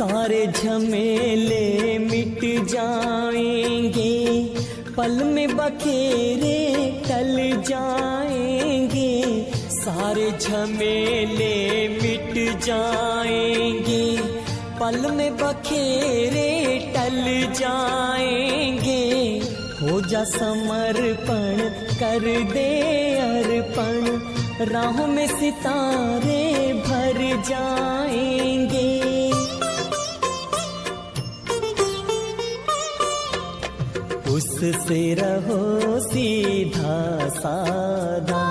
सारे झमेले मिट जाएंगे, पल में बखेरे टल जाएंगे। सारे झमेले मिट जाएंगे, पल में बखेरे टल जाएंगे। हो जा समर्पण कर दे अर्पण, राहों में सितारे भर जाएंगे। उससे रहो सीधा साधा,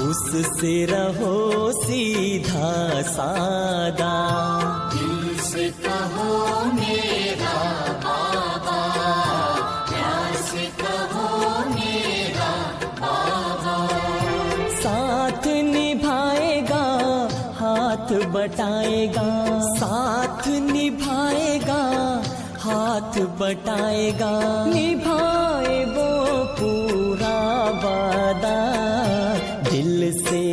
उससे रहो सीधा सादा। दिल से कहो मेरा बाबा, प्यार से कहो मेरा बाबा। साथ निभाएगा हाथ बटाएगा, साथ निभाएगा हाथ बटाएगा। निभाए वो पूरा वादा, दिल से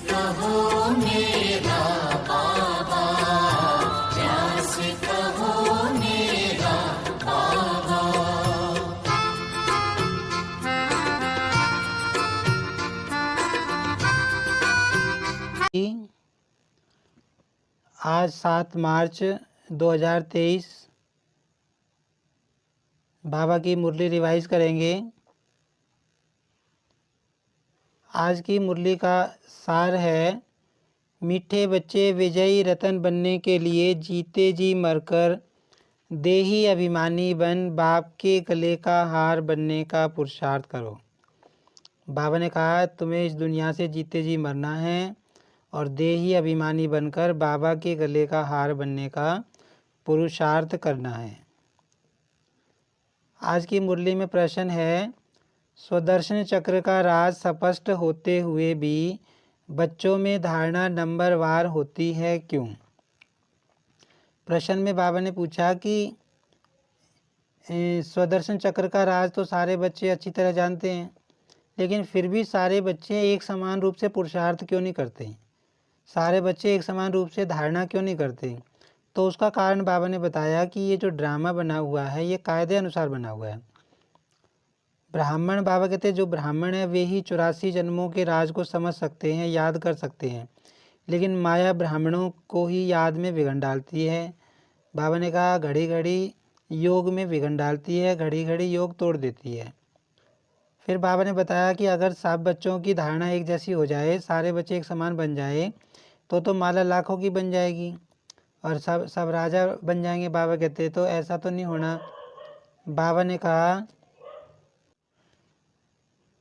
कहो मेरा बाबा, प्यार से कहो मेरा बाबा। आज 7 मार्च 2023 बाबा की मुरली रिवाइज करेंगे। आज की मुरली का सार है, मीठे बच्चे विजयी रतन बनने के लिए जीते जी मरकर देही अभिमानी बन बाप के गले का हार बनने का पुरुषार्थ करो। बाबा ने कहा तुम्हें इस दुनिया से जीते जी मरना है और देही अभिमानी बनकर बाबा के गले का हार बनने का पुरुषार्थ करना है। आज की मुरली में प्रश्न है, स्वदर्शन चक्र का राज स्पष्ट होते हुए भी बच्चों में धारणा नंबरवार होती है क्यों? प्रश्न में बाबा ने पूछा कि स्वदर्शन चक्र का राज तो सारे बच्चे अच्छी तरह जानते हैं, लेकिन फिर भी सारे बच्चे एक समान रूप से पुरुषार्थ क्यों नहीं करते? सारे बच्चे एक समान रूप से धारणा क्यों नहीं करते? तो उसका कारण बाबा ने बताया कि ये जो ड्रामा बना हुआ है ये कायदे अनुसार बना हुआ है। ब्राह्मण, बाबा कहते हैं जो ब्राह्मण है वे ही 84 जन्मों के राज को समझ सकते हैं, याद कर सकते हैं, लेकिन माया ब्राह्मणों को ही याद में विघन डालती है। बाबा ने कहा घड़ी घड़ी योग में विघन डालती है, घड़ी घड़ी योग तोड़ देती है। फिर बाबा ने बताया कि अगर सब बच्चों की धारणा एक जैसी हो जाए, सारे बच्चे एक समान बन जाए तो माला लाखों की बन जाएगी और सब राजा बन जाएंगे। बाबा कहते तो ऐसा तो नहीं होना। बाबा ने कहा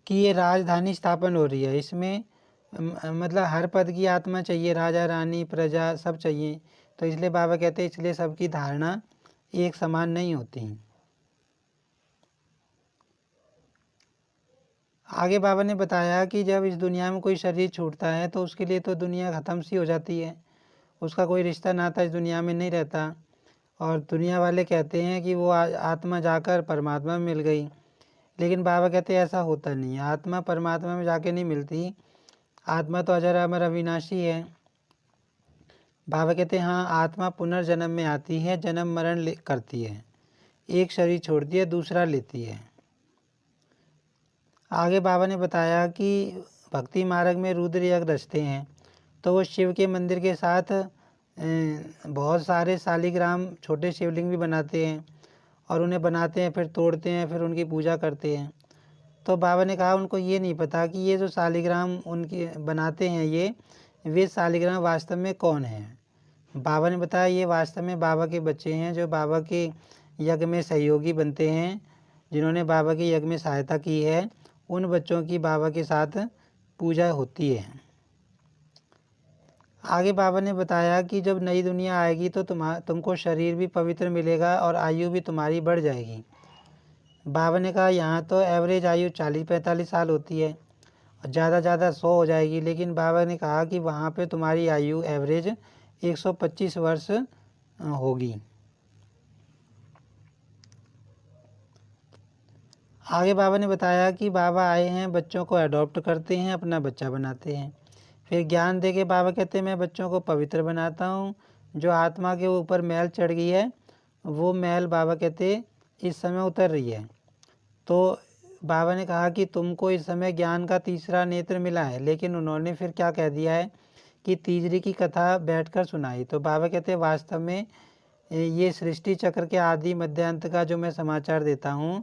कि ये राजधानी स्थापन हो रही है, इसमें मतलब हर पद की आत्मा चाहिए, राजा रानी प्रजा सब चाहिए। तो इसलिए बाबा कहते हैं इसलिए सबकी धारणा एक समान नहीं होती। आगे बाबा ने बताया कि जब इस दुनिया में कोई शरीर छूटता है तो उसके लिए तो दुनिया ख़त्म सी हो जाती है, उसका कोई रिश्ता नाता इस दुनिया में नहीं रहता। और दुनिया वाले कहते हैं कि वो आत्मा जाकर परमात्मा में मिल गई, लेकिन बाबा कहते हैं ऐसा होता नहीं है। आत्मा परमात्मा में जाके नहीं मिलती, आत्मा तो अजर अमर अविनाशी है। बाबा कहते हैं हाँ, आत्मा पुनर्जन्म में आती है, जन्म मरण करती है, एक शरीर छोड़ती है दूसरा लेती है। आगे बाबा ने बताया कि भक्ति मार्ग में रुद्र यज्ञ रचते हैं तो वो शिव के मंदिर के साथ बहुत सारे शालिग्राम छोटे शिवलिंग भी बनाते हैं और उन्हें बनाते हैं, फिर तोड़ते हैं, फिर उनकी पूजा करते हैं। तो बाबा ने कहा उनको ये नहीं पता कि ये जो शालिग्राम उनके बनाते हैं वे शालिग्राम वास्तव में कौन है। बाबा ने बताया ये वास्तव में बाबा के बच्चे हैं जो बाबा के यज्ञ में सहयोगी बनते हैं, जिन्होंने बाबा के यज्ञ में सहायता की है, उन बच्चों की बाबा के साथ पूजा होती है। आगे बाबा ने बताया कि जब नई दुनिया आएगी तो तुमको शरीर भी पवित्र मिलेगा और आयु भी तुम्हारी बढ़ जाएगी। बाबा ने कहा यहाँ तो एवरेज आयु 40-45 साल होती है और ज़्यादा 100 हो जाएगी, लेकिन बाबा ने कहा कि वहाँ पे तुम्हारी आयु एवरेज 125 वर्ष होगी। आगे बाबा ने बताया कि बाबा आए हैं, बच्चों को अडॉप्ट करते हैं, अपना बच्चा बनाते हैं, फिर ज्ञान दे के बाबा कहते हैं मैं बच्चों को पवित्र बनाता हूँ। जो आत्मा के ऊपर मैल चढ़ गई है वो मैल बाबा कहते इस समय उतर रही है। तो बाबा ने कहा कि तुमको इस समय ज्ञान का तीसरा नेत्र मिला है, लेकिन उन्होंने फिर क्या कह दिया है कि तीसरी की कथा बैठकर सुनाई। तो बाबा कहते हैं वास्तव में ये सृष्टि चक्र के आदि मध्यांत का जो मैं समाचार देता हूँ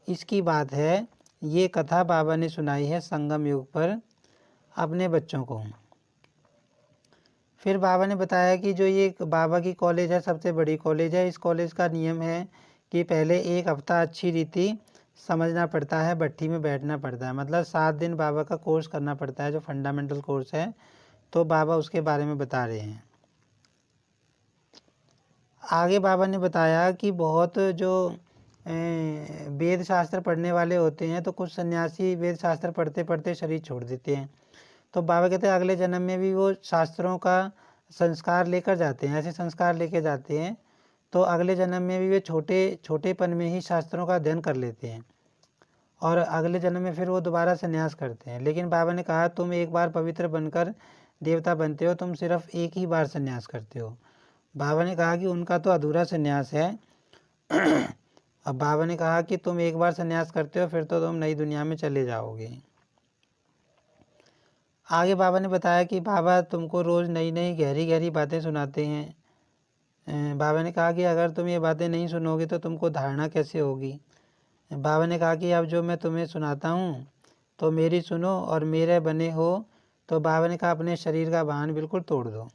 इसकी बात है। ये कथा बाबा ने सुनाई है संगम युग पर अपने बच्चों को। फिर बाबा ने बताया कि जो ये बाबा की कॉलेज है सबसे बड़ी कॉलेज है। इस कॉलेज का नियम है कि पहले एक हफ्ता अच्छी रीति समझना पड़ता है, भट्ठी में बैठना पड़ता है, मतलब 7 दिन बाबा का कोर्स करना पड़ता है जो फंडामेंटल कोर्स है। तो बाबा उसके बारे में बता रहे हैं। आगे बाबा ने बताया कि बहुत जो वेद शास्त्र पढ़ने वाले होते हैं तो कुछ सन्यासी वेद शास्त्र पढ़ते पढ़ते शरीर छोड़ देते हैं। तो बाबा कहते हैं अगले जन्म में भी वो शास्त्रों का संस्कार लेकर जाते हैं, ऐसे संस्कार लेके जाते हैं। तो अगले जन्म में भी वे छोटेपन में ही शास्त्रों का अध्ययन कर लेते हैं और अगले जन्म में फिर वो दोबारा संन्यास करते हैं। लेकिन बाबा ने कहा तुम एक बार पवित्र बनकर देवता बनते हो, तुम सिर्फ एक ही बार संन्यास करते हो। बाबा ने कहा कि उनका तो अधूरा संन्यास है। अब बाबा ने कहा कि तुम एक बार संन्यास करते हो फिर तो तुम नई दुनिया में चले जाओगे। आगे बाबा ने बताया कि बाबा तुमको रोज़ नई नई गहरी गहरी बातें सुनाते हैं। बाबा ने कहा कि अगर तुम ये बातें नहीं सुनोगे तो तुमको धारणा कैसे होगी। बाबा ने कहा कि अब जो मैं तुम्हें सुनाता हूँ तो मेरी सुनो और मेरे बने हो। तो बाबा ने कहा अपने शरीर का भान बिल्कुल तोड़ दो,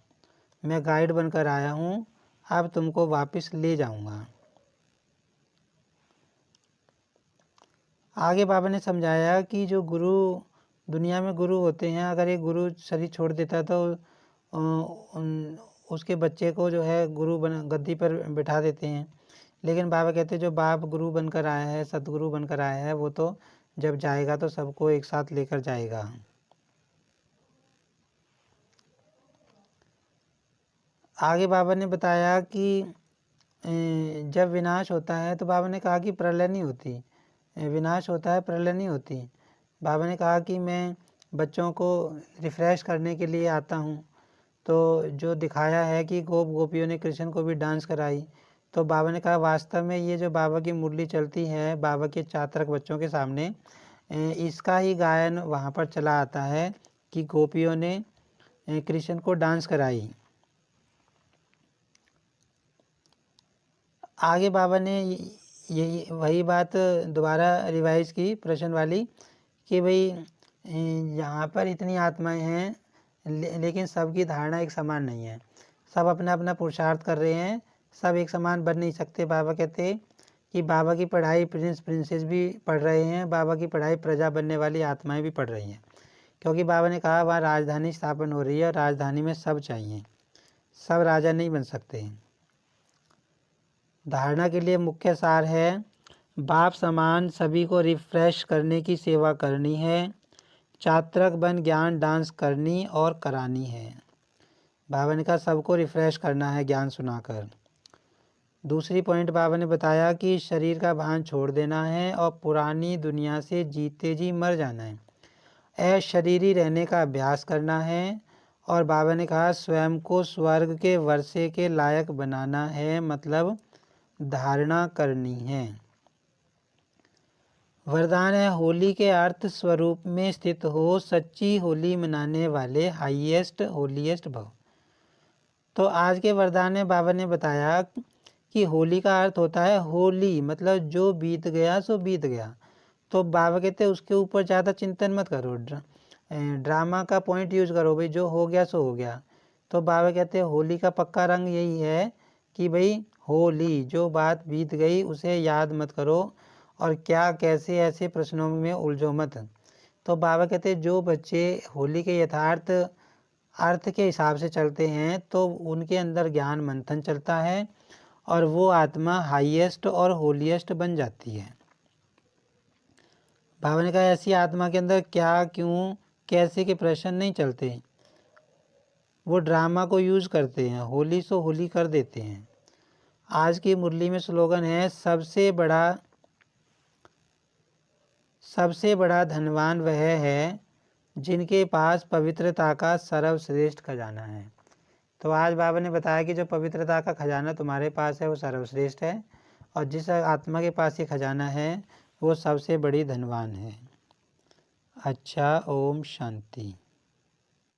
मैं गाइड बनकर आया हूँ, अब तुमको वापस ले जाऊँगा। आगे बाबा ने समझाया कि जो गुरु दुनिया में गुरु होते हैं, अगर एक गुरु शरीर छोड़ देता है तो उसके बच्चे को जो है गुरु गद्दी पर बिठा देते हैं। लेकिन बाबा कहते हैं जो बाप गुरु बनकर आया है, सतगुरु बनकर आया है, वो तो जब जाएगा तो सबको एक साथ लेकर जाएगा। आगे बाबा ने बताया कि जब विनाश होता है तो बाबा ने कहा कि प्रलय नहीं होती, विनाश होता है प्रलय नहीं होती। बाबा ने कहा कि मैं बच्चों को रिफ़्रेश करने के लिए आता हूँ। तो जो दिखाया है कि गोपियों ने कृष्ण को भी डांस कराई। तो बाबा ने कहा वास्तव में ये जो बाबा की मुरली चलती है बाबा के चातरक बच्चों के सामने, इसका ही गायन वहाँ पर चला आता है कि गोपियों ने कृष्ण को डांस कराई। आगे बाबा ने यही वही बात दोबारा रिवाइज की प्रश्न वाली कि भाई यहाँ पर इतनी आत्माएं हैं लेकिन सबकी धारणा एक समान नहीं है, सब अपना अपना पुरुषार्थ कर रहे हैं, सब एक समान बन नहीं सकते। बाबा कहते कि बाबा की पढ़ाई प्रिंस प्रिंसेस भी पढ़ रहे हैं, बाबा की पढ़ाई प्रजा बनने वाली आत्माएं भी पढ़ रही हैं, क्योंकि बाबा ने कहा वहाँ राजधानी स्थापन हो रही है और राजधानी में सब चाहिए, सब राजा नहीं बन सकते। धारणा के लिए मुख्य सार है बाप समान सभी को रिफ्रेश करने की सेवा करनी है, चात्रक बन ज्ञान डांस करनी और करानी है। बाबा ने कहा सबको रिफ्रेश करना है ज्ञान सुनाकर। दूसरी पॉइंट बाबा ने बताया कि शरीर का भान छोड़ देना है और पुरानी दुनिया से जीते जी मर जाना है, अशरीरी रहने का अभ्यास करना है। और बाबा ने कहा स्वयं को स्वर्ग के वर्षे के लायक बनाना है, मतलब धारणा करनी है। वरदान है होली के अर्थ स्वरूप में स्थित हो, सच्ची होली मनाने वाले हाईएस्ट होलीएस्ट भव। तो आज के वरदान में बाबा ने बताया कि होली का अर्थ होता है होली, मतलब जो बीत गया सो बीत गया। तो बाबा कहते हैं उसके ऊपर ज़्यादा चिंतन मत करो, ड्रामा का पॉइंट यूज करो, भाई जो हो गया सो हो गया। तो बाबा कहते हैं होली का पक्का रंग यही है कि भाई होली, जो बात बीत गई उसे याद मत करो और क्या कैसे ऐसे प्रश्नों में उलझो मत। तो बाबा कहते हैं जो बच्चे होली के यथार्थ अर्थ के हिसाब से चलते हैं तो उनके अंदर ज्ञान मंथन चलता है और वो आत्मा हाईएस्ट और होलीएस्ट बन जाती है। बाबा ने कहा ऐसी आत्मा के अंदर क्या क्यों कैसे के प्रश्न नहीं चलते, वो ड्रामा को यूज करते हैं, होली सो होली कर देते हैं। आज की मुरली में स्लोगन है सबसे बड़ा धनवान वह है जिनके पास पवित्रता का सर्वश्रेष्ठ खजाना है। तो आज बाबा ने बताया कि जो पवित्रता का खजाना तुम्हारे पास है वो सर्वश्रेष्ठ है, और जिस आत्मा के पास ये खजाना है वो सबसे बड़ी धनवान है। अच्छा, ओम शांति।